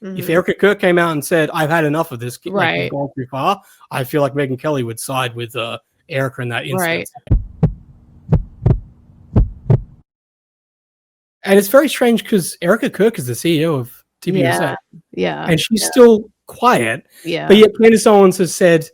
If Erika Kirk came out and said, "I've had enough of this, like we've Right. gone too far," I feel like Megyn Kelly would side with Erika in that instance. Right. And it's very strange because Erika Kirk is the CEO of TPUSA. Yeah. And she's still quiet. Yeah. But yet Candace Owens has said,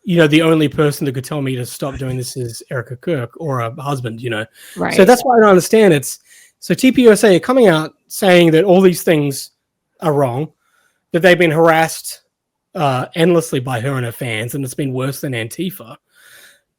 the only person that could tell me to stop doing this is Erika Kirk or a husband, Right. So that's why I don't understand. So TPUSA are coming out saying that all these things are wrong, that they've been harassed endlessly by her and her fans, and it's been worse than Antifa.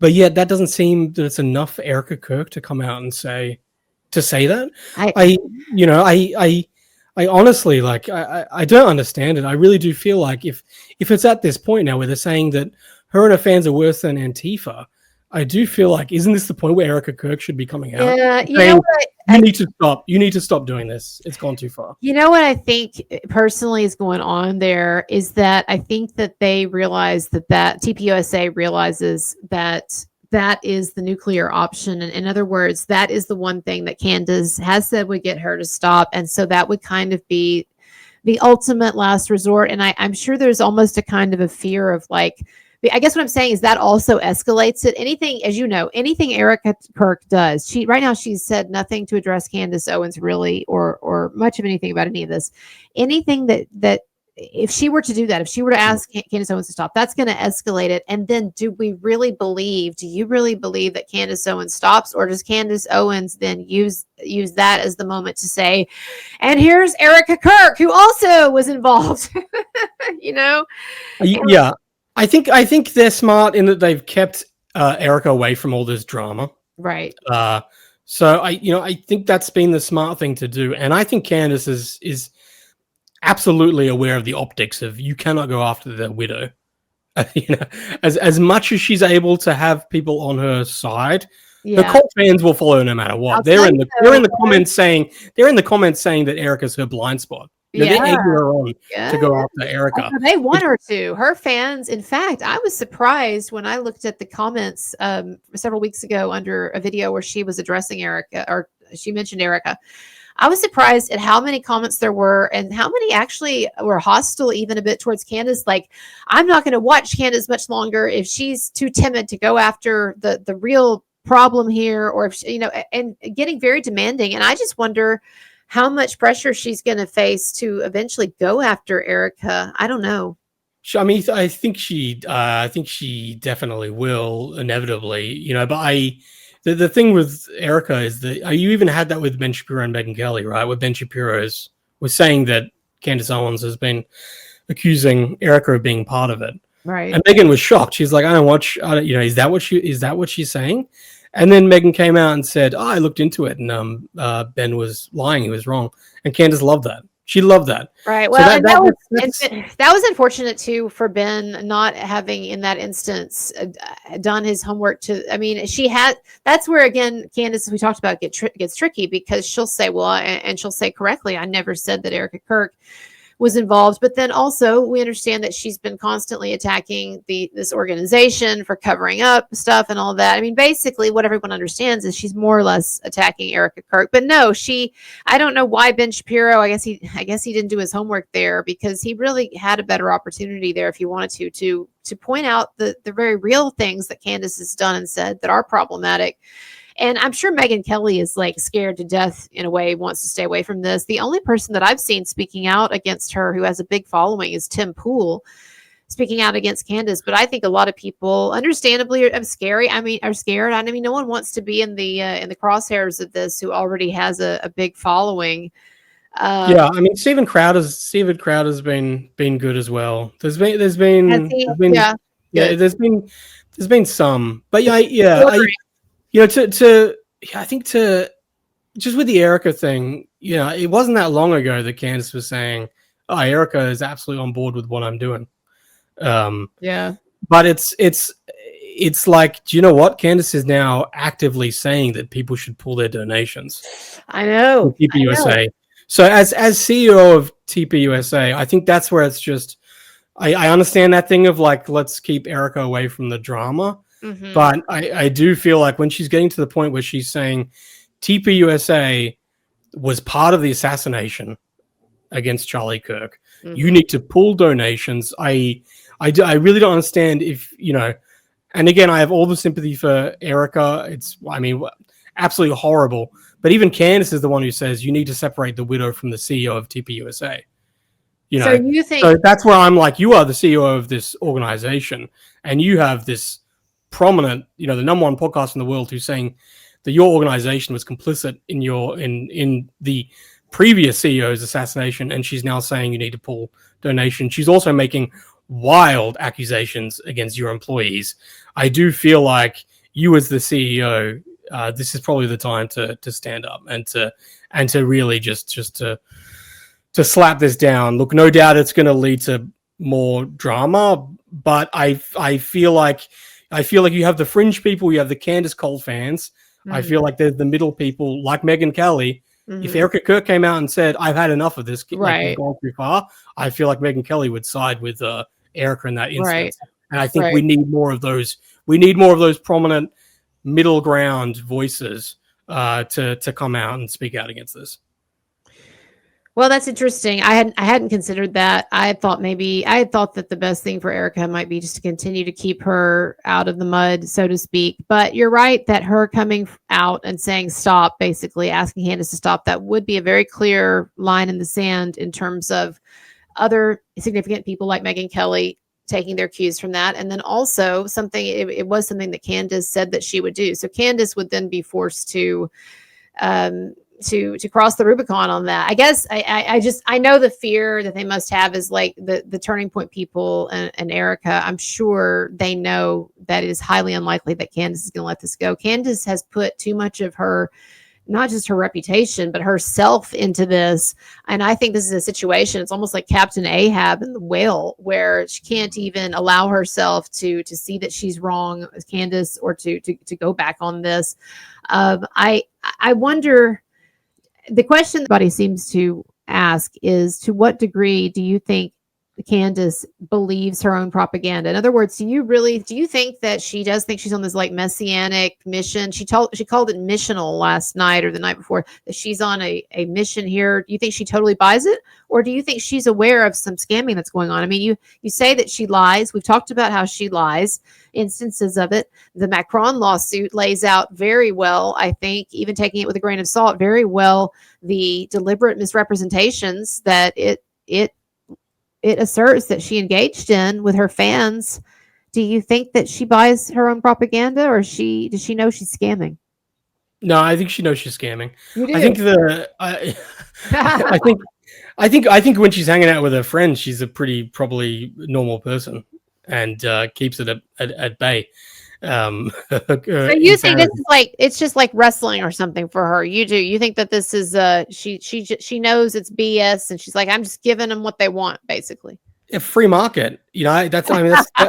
But yet that doesn't seem that it's enough for Erika Kirk to come out and say that. I honestly, like, I don't understand it. I really do feel like if it's at this point now where they're saying that her and her fans are worse than Antifa, I do feel like, isn't this the point where Erika Kirk should be coming out? Yeah, saying, you need to stop. You need to stop doing this. It's gone too far. You know what I think personally is going on there is that I think that they realize that TPUSA realizes that is the nuclear option. And in other words, that is the one thing that Candace has said would get her to stop. And so that would kind of be the ultimate last resort. And I'm sure there's almost a kind of a fear of like, I guess what I'm saying is that also escalates it. Anything, as you know, anything Erika Kirk does, right now she's said nothing to address Candace Owens really, or much of anything about any of this. Anything that if she were to do that, if she were to ask Candace Owens to stop, that's going to escalate it. And then do you really believe that Candace Owens stops, or does Candace Owens then use that as the moment to say, and here's Erika Kirk, who also was involved, Yeah. I think they're smart in that they've kept Erika away from all this drama. Right. So I think that's been the smart thing to do. And I think Candace is absolutely aware of the optics of you cannot go after the widow. As much as she's able to have people on her side, the cult fans will follow no matter what. They're in the comments saying that Erika's her blind spot. They're egging her on to go after Erika. They want her to. Her fans, in fact, I was surprised when I looked at the comments several weeks ago under a video where she was addressing Erika, or she mentioned Erika. I was surprised at how many comments there were and how many actually were hostile even a bit towards Candace. Like, I'm not going to watch Candace much longer if she's too timid to go after the real problem here, or if she, and getting very demanding. And I just wonder how much pressure she's going to face to eventually go after Erika. I don't know. I mean, I think she definitely will inevitably, but the thing with Erika is that you even had that with Ben Shapiro and Megyn Kelly, right? Where Ben Shapiro was saying that Candace Owens has been accusing Erika of being part of it. Right. And Megyn was shocked. She's like, is that what she's saying? And then Megyn came out and said, I looked into it, and Ben was lying. He was wrong. And Candace loved that. She loved that. Right. Well, so that was unfortunate, too, for Ben not having, in that instance, done his homework that's where, again, Candace, as we talked about, gets tricky, because she'll say, and she'll say correctly, I never said that Erika Kirk was involved. But then also we understand that she's been constantly attacking this organization for covering up stuff and all that. I mean, basically what everyone understands is she's more or less attacking Erika Kirk. But no, I don't know why Ben Shapiro, I guess he didn't do his homework there, because he really had a better opportunity there if he wanted to point out the very real things that Candace has done and said that are problematic. And I'm sure Megyn Kelly is like scared to death in a way, wants to stay away from this. The only person that I've seen speaking out against her who has a big following is Tim Pool, speaking out against Candace. But I think a lot of people, understandably, are scared. I mean, no one wants to be in the crosshairs of this who already has a big following. I mean, Steven Crowder's been good as well. There's been some, but I think just with the Erika thing, it wasn't that long ago that Candace was saying, "Oh, Erika is absolutely on board with what I'm doing." But it's like, do you know what? Candace is now actively saying that people should pull their donations. I know. TPUSA. So as CEO of TPUSA, I think that's where it's just, I understand that thing of like, let's keep Erika away from the drama. Mm-hmm. But I do feel like when she's getting to the point where she's saying TPUSA was part of the assassination, against Charlie Kirk. Mhm. You need to pull donations. I really don't understand if, and again, I have all the sympathy for Erika. It's, I mean, absolutely horrible. But even Candace is the one who says you need to separate the widow from the CEO of TPUSA. So you think? So that's where I'm like, you are the CEO of this organization, and you have this prominent, the number one podcast in the world who's saying that your organization was complicit in the previous CEO's assassination, and she's now saying you need to pull donations. She's also making wild accusations against your employees. I do feel like you, as the CEO, this is probably the time to stand up and to really just to slap this down. Look, no doubt it's going to lead to more drama, but I feel like you have the fringe people, you have the Candace Cole fans. I feel like there's the middle people like Megyn Kelly. If Erika Kirk came out and said, "I've had enough of this, like, we've gone too far," I feel like Megyn Kelly would side with Erika in that instance. And I think we need more of those. We need more of those prominent middle ground voices to come out and speak out against this. Well, that's interesting. I hadn't considered that. I had thought that the best thing for Erika might be just to continue to keep her out of the mud, so to speak. But you're right that her coming out and saying stop, basically asking Candace to stop, that would be a very clear line in the sand in terms of other significant people like Megyn Kelly taking their cues from that. And then also it was something that Candace said that she would do. So Candace would then be forced to cross the Rubicon on that. I guess I know the fear that they must have is like the Turning Point people and Erika. I'm sure they know that it is highly unlikely that Candace is going to let this go. Candace has put too much of her, not just her reputation, but herself into this. And I think this is a situation, it's almost like Captain Ahab in The Whale, where she can't even allow herself to see that she's wrong, Candace, or to go back on this. I wonder, the question everybody seems to ask is, to what degree do you think Candace believes her own propaganda? In other words, do you think that she does think she's on this like messianic mission? She called it missional last night or the night before, that she's on a mission here. Do you think she totally buys it? Or do you think she's aware of some scamming that's going on? I mean, you say that she lies. We've talked about how she lies, instances of it. The Macron lawsuit lays out very well, I think, even taking it with a grain of salt, very well, the deliberate misrepresentations that it asserts that she engaged in with her fans. Do you think that she buys her own propaganda, or does she know she's scamming? No, I think she knows she's scamming. You do? I think when she's hanging out with her friends, she's a pretty probably normal person and keeps it at bay. So you think this is like, it's just like wrestling or something for her? You think that this is she knows it's BS, and she's like, I'm just giving them what they want, basically. A free market, that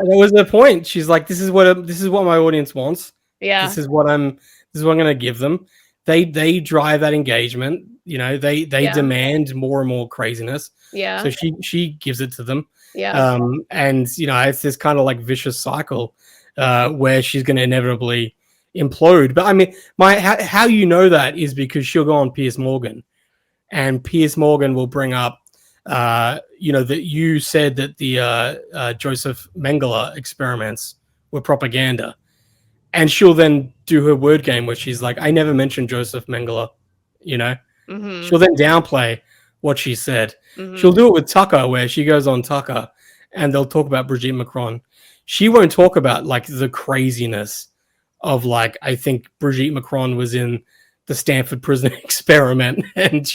was the point. She's like, this is what my audience wants. Yeah, this is what I'm going to give them. They drive that engagement. They demand more and more craziness. Yeah. So she gives it to them. Yeah. And it's this kind of like vicious cycle where she's going to inevitably implode. But I mean, how that is because she'll go on Piers Morgan, and Piers Morgan will bring up, that you said that the Joseph Mengele experiments were propaganda, and she'll then do her word game where she's like, I never mentioned Joseph Mengele, Mm-hmm. She'll then downplay what she said. Mm-hmm. She'll do it with Tucker, where she goes on Tucker and they'll talk about Brigitte Macron. She won't talk about like the craziness of like, I think Brigitte Macron was in the Stanford prison experiment, and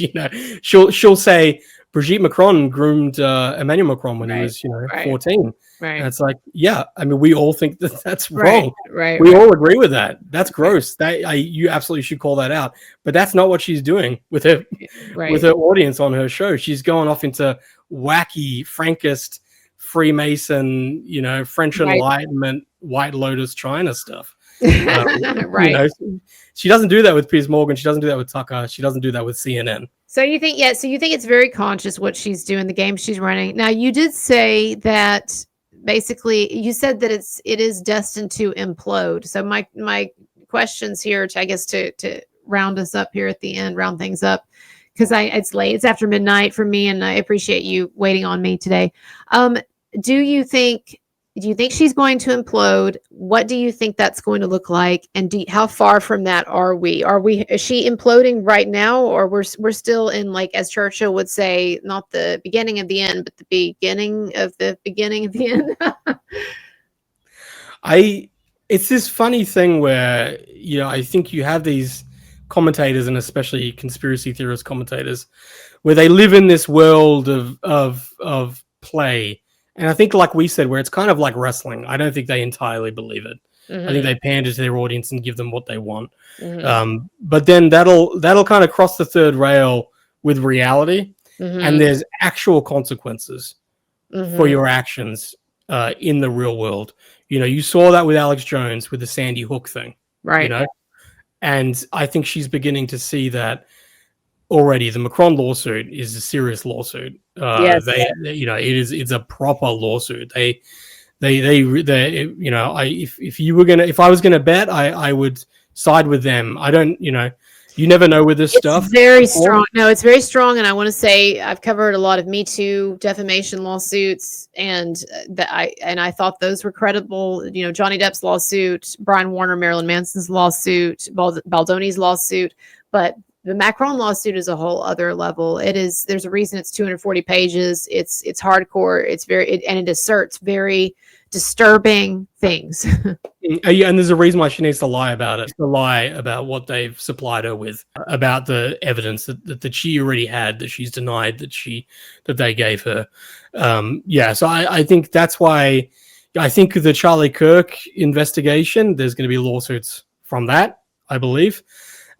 she'll say Brigitte Macron groomed Emmanuel Macron when he was 14. Right. And it's like, yeah, I mean, we all think that's wrong. Right. We all agree with that. That's gross. You absolutely should call that out. But that's not what she's doing with her audience on her show. She's going off into wacky, Frankist, Freemason, French Enlightenment, White Lotus, China stuff. Right. She doesn't do that with Piers Morgan. She doesn't do that with Tucker. She doesn't do that with CNN. So you think it's very conscious what she's doing, the game she's running. Now, you did say that basically you said that it is destined to implode. So my questions here, to round us up here at the end, round things up. because it's late. It's after midnight for me, and I appreciate you waiting on me today. Do you think she's going to implode? What do you think that's going to look like? And how far from that are we? Is she imploding right now, or we're still in, like, as Churchill would say, not the beginning of the end, but the beginning of the beginning of the end? It's this funny thing where, I think you have these commentators, and especially conspiracy theorist commentators, where they live in this world of play. And I think, like we said, where it's kind of like wrestling. I don't think they entirely believe it. Mm-hmm. I think they pander to their audience and give them what they want. Mm-hmm. But then that'll kind of cross the third rail with reality, mm-hmm. and there's actual consequences mm-hmm. for your actions in the real world. You saw that with Alex Jones with the Sandy Hook thing, right? And I think she's beginning to see that already. The Macron lawsuit is a serious lawsuit. Yes. It's a proper lawsuit. If I was gonna bet, I would side with them. I don't, you never know with this stuff. It's very strong. No, it's very strong. And I want to say I've covered a lot of Me Too defamation lawsuits, and I thought those were credible. Johnny Depp's lawsuit, Brian Warner, Marilyn Manson's lawsuit, Baldoni's lawsuit, but the Macron lawsuit is a whole other level. There's a reason it's 240 pages. It's hardcore. And it asserts very disturbing things. Yeah, and there's a reason why she needs to lie about it. To lie about what they've supplied her with, about the evidence that she already had, that she's denied that they gave her. So I think that's why I think the Charlie Kirk investigation, there's going to be lawsuits from that, I believe.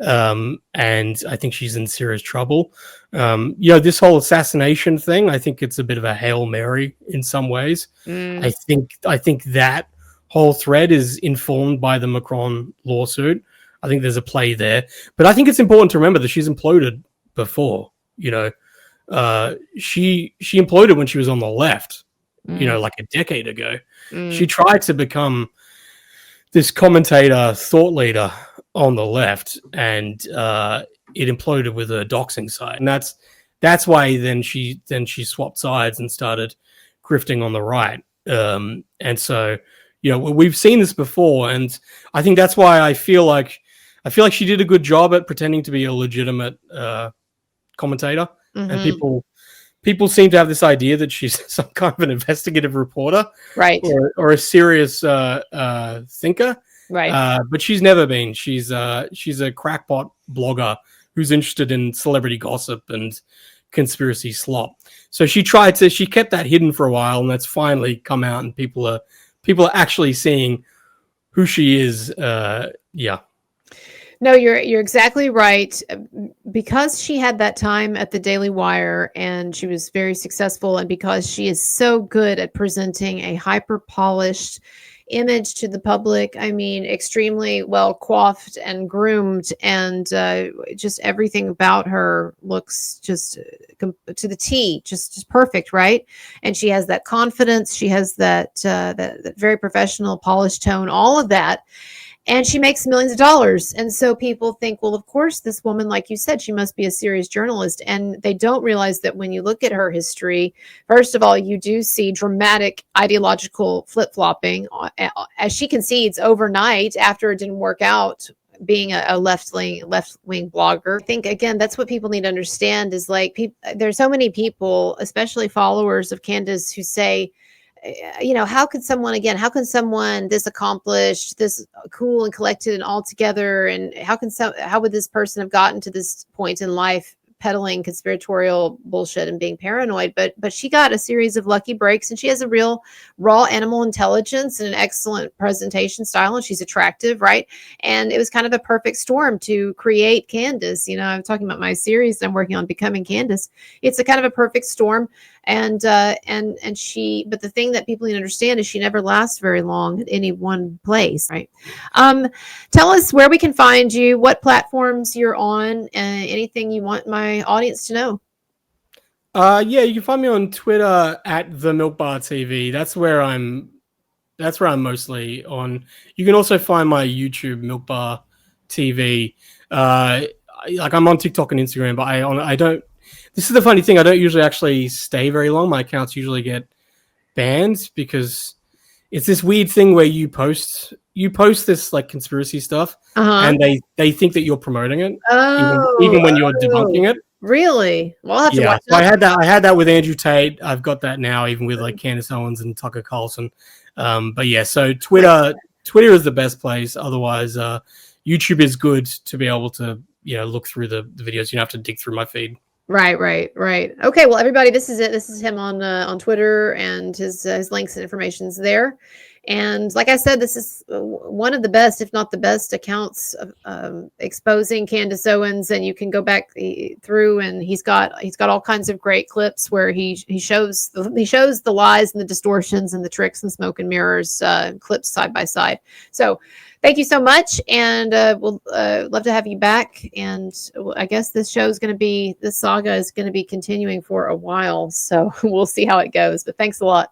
And I think she's in serious trouble. This whole assassination thing, I think it's a bit of a Hail Mary in some ways. I think that whole thread is informed by the Macron lawsuit. I think there's a play there, but I think it's important to remember that she's imploded before. She imploded when she was on the left, like a decade ago. She tried to become this commentator, thought leader on the left, and it imploded with a doxing site, and that's why then she swapped sides and started grifting on the right. And so we've seen this before, and I think that's why I feel like she did a good job at pretending to be a legitimate commentator, mm-hmm. and people seem to have this idea that she's some kind of an investigative reporter, right, or a serious thinker. Right. But she's never been. She's a crackpot blogger who's interested in celebrity gossip and conspiracy slop. So she kept that hidden for a while, and that's finally come out, and people are actually seeing who she is. No, you're exactly right. Because she had that time at the Daily Wire, and she was very successful, and because she is so good at presenting a hyper polished image to the public. I mean, extremely well coiffed and groomed, and just everything about her looks just to the T, just perfect, right? And she has that confidence. She has that very professional, polished tone, all of that. And she makes millions of dollars. And so people think, well, of course, this woman, like you said, she must be a serious journalist. And they don't realize that when you look at her history, first of all, you do see dramatic ideological flip-flopping, as she concedes overnight after it didn't work out, being a left-wing blogger. I think, again, that's what people need to understand is, like, there's so many people, especially followers of Candace, who say, how could someone this accomplished, this cool and collected and all together, and how would this person have gotten to this point in life peddling conspiratorial bullshit and being paranoid? But she got a series of lucky breaks, and she has a real raw animal intelligence and an excellent presentation style, and she's attractive, right? And it was kind of a perfect storm to create Candace. I'm talking about my series I'm working on, Becoming Candace. It's a kind of a perfect storm. And but the thing that people need to understand is she never lasts very long at any one place, right? Tell us where we can find you, what platforms you're on, anything you want my audience to know. You can find me on Twitter at the Milk Bar TV. That's where I'm mostly on. You can also find my YouTube Milk Bar TV. like I'm on TikTok and Instagram, but I don't. This is the funny thing. I don't usually actually stay very long. My accounts usually get banned because it's this weird thing where you post this like conspiracy stuff, and they think that you're promoting it, even when you're debunking it. Really? Well, I'll have to watch that. I had that with Andrew Tate. I've got that now, even with like Candace Owens and Tucker Carlson. But yeah, so Twitter is the best place. Otherwise, YouTube is good to be able to look through the videos. You don't have to dig through my feed. Right. Okay, well, everybody, this is it. This is him on Twitter, and his links and information's there. And like I said, this is one of the best, if not the best, accounts of exposing Candace Owens. And you can go back through, and he's got all kinds of great clips where he shows the lies and the distortions and the tricks and smoke and mirrors clips side by side. So thank you so much, and we'll love to have you back. And I guess this saga is going to be continuing for a while, so we'll see how it goes. But thanks a lot.